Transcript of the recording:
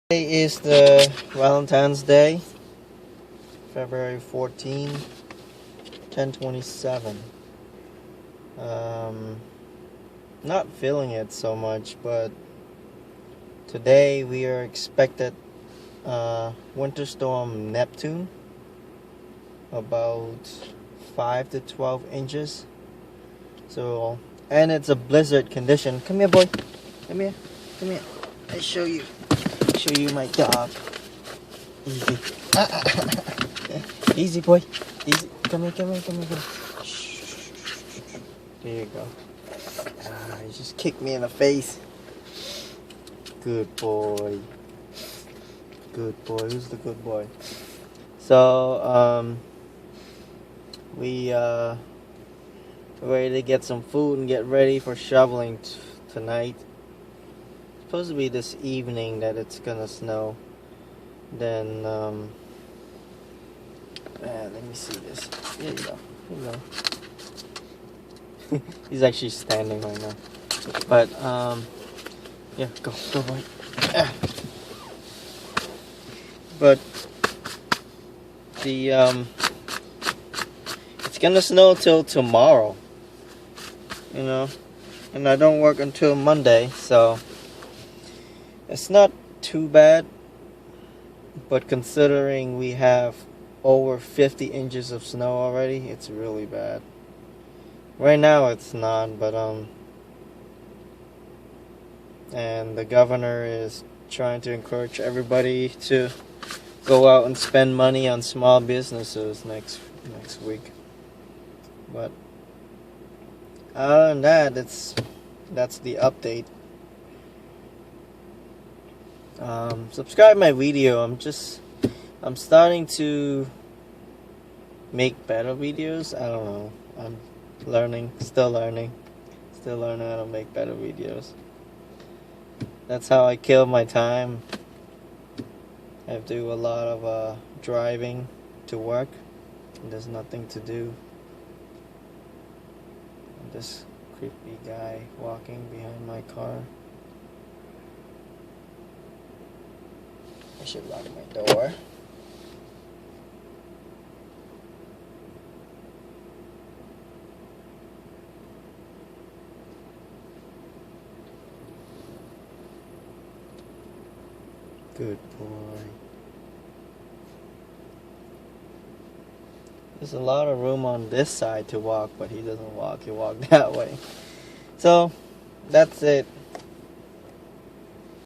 Today is the Valentine's Day, February 14, 10:27. Not feeling it so much, but today we are expected winter storm Neptune, about 5 to 12 inches. So, and it's a blizzard condition. Come here, boy. Come here. Come here. I show you my dog. Easy. Easy, boy. Easy. Come here. Shh. There you go. You just kicked me in the face. Good boy. Good boy. Who's the good boy? So, we ready to get some food and get ready for shoveling tonight. Supposed to be this evening that it's gonna snow. Then let me see this. Here you go. He's actually standing right now. But yeah, go boy. But the it's gonna snow till tomorrow, and I don't work until Monday, so it's not too bad, but considering we have over 50 inches of snow already, it's really bad. Right now it's not, but and the governor is trying to encourage everybody to go out and spend money on small businesses next week. But other than that, that's the update. Subscribe my video. I'm starting to make better videos. I don't know. I'm still learning how to make better videos. That's how I kill my time. I do a lot of driving to work, and there's nothing to do. And this creepy guy walking behind my car. I should lock my door. Good boy. There's a lot of room on this side to walk, but he doesn't walk. He walks that way. So, that's it.